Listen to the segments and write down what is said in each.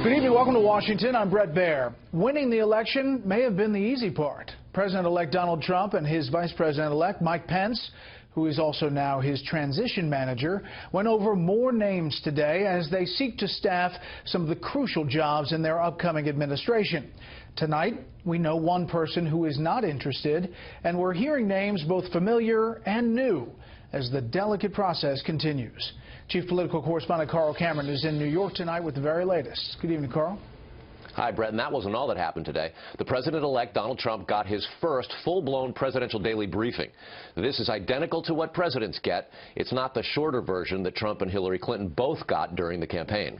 Good evening. Welcome to Washington. I'm Brett Baer. Winning the election may have been the easy part. President-elect Donald Trump and his Vice President-elect Mike Pence, who is also now his transition manager, went over more names today as they seek to staff some of the crucial jobs in their upcoming administration. Tonight, we know one person who is not interested, and we're hearing names both familiar and new as the delicate process continues. Chief Political Correspondent Carl Cameron is in New York tonight with the very latest. Good evening, Carl. Hi, Brett, and that wasn't all that happened today. The president-elect Donald Trump got his first full-blown presidential daily briefing. This is identical to what presidents get. It's not the shorter version that Trump and Hillary Clinton both got during the campaign.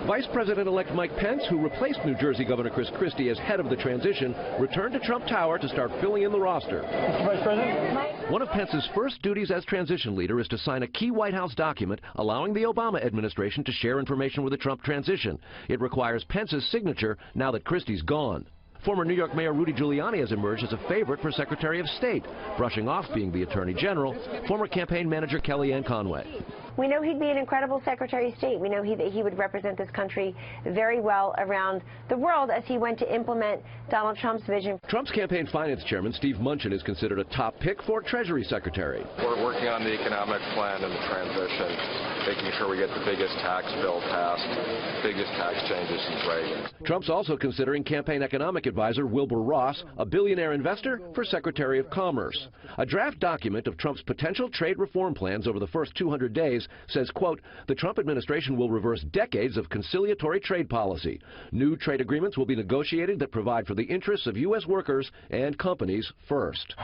Vice President-elect Mike Pence, who replaced New Jersey Governor Chris Christie as head of the transition, returned to Trump Tower to start filling in the roster. Mr. Vice President. One of Pence's first duties as transition leader is to sign a key White House document allowing the Obama administration to share information with the Trump transition. It requires Pence's signature now that Christie's gone. Former New York Mayor Rudy Giuliani has emerged as a favorite for Secretary of State, brushing off being the Attorney General, former campaign manager Kellyanne Conway. We know he'd be an incredible Secretary of State. We know that he would represent this country very well around the world as he went to implement Donald Trump's vision. Trump's campaign finance chairman, Steve Mnuchin, is considered a top pick for Treasury Secretary. We're working on the economic plan and the transition, making sure we get the biggest tax bill passed, biggest tax changes since Reagan. Trump's also considering campaign economic advisor Wilbur Ross, a billionaire investor, for Secretary of Commerce. A draft document of Trump's potential trade reform plans over the first 200 days says, quote, the Trump administration will reverse decades of conciliatory trade policy. New trade agreements will be negotiated that provide for the interests of U.S. workers and companies first.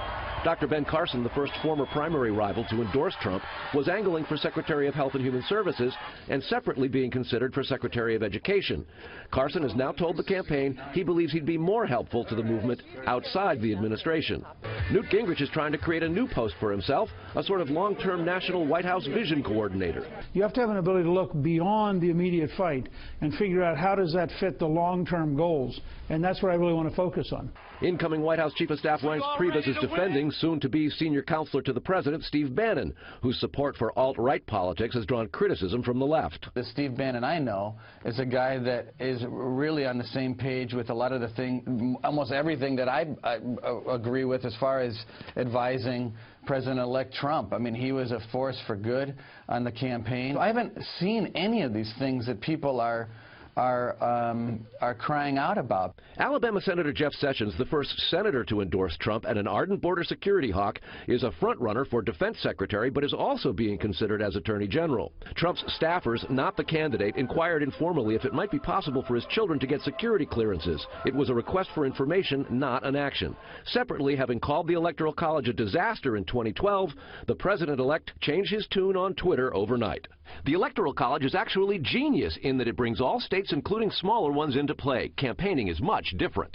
Dr. Ben Carson, the first former primary rival to endorse Trump, was angling for Secretary of Health and Human Services and separately being considered for Secretary of Education. Carson has now told the campaign he believes he'd be more helpful to the movement outside the administration. Newt Gingrich is trying to create a new post for himself, a sort of long-term national White House vision coordinator. You have to have an ability to look beyond the immediate fight and figure out how does that fit the long-term goals, and that's what I really want to focus on. Incoming White House Chief of Staff Reince Priebus is defending soon-to-be senior counselor to the president, Steve Bannon, whose support for alt-right politics has drawn criticism from the left. The Steve Bannon I know is a guy that is really on the same page with a lot of the things, almost everything that I agree with as far as advising President-elect Trump. I mean, he was a force for good on the campaign. I haven't seen any of these things that people are crying out about. Alabama Senator Jeff Sessions, the first senator to endorse Trump and an ardent border security hawk, is a front-runner for defense secretary but is also being considered as attorney general. Trump's staffers, not the candidate, inquired informally if it might be possible for his children to get security clearances. It was a request for information, not an action. Separately, having called the Electoral College a disaster in 2012, the president-elect changed his tune on Twitter overnight. The Electoral College is actually genius in that it brings all states, including smaller ones, into play. Campaigning is much different.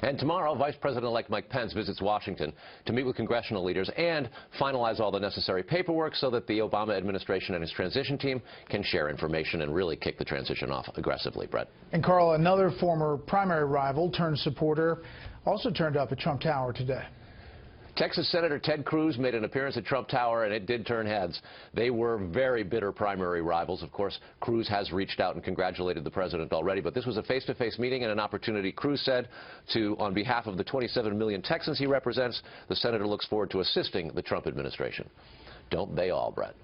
And tomorrow, Vice President-elect Mike Pence visits Washington to meet with congressional leaders and finalize all the necessary paperwork so that the Obama administration and his transition team can share information and really kick the transition off aggressively, Brett. And Carl, another former primary rival turned supporter also turned up at Trump Tower today. Texas Senator Ted Cruz made an appearance at Trump Tower, and it did turn heads. They were very bitter primary rivals. Of course, Cruz has reached out and congratulated the president already, but this was a face-to-face meeting and an opportunity, Cruz said, to, on behalf of the 27 million Texans he represents, the senator looks forward to assisting the Trump administration. Don't they all, Brett?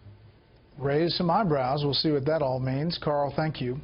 Raise some eyebrows. We'll see what that all means. Carl, thank you.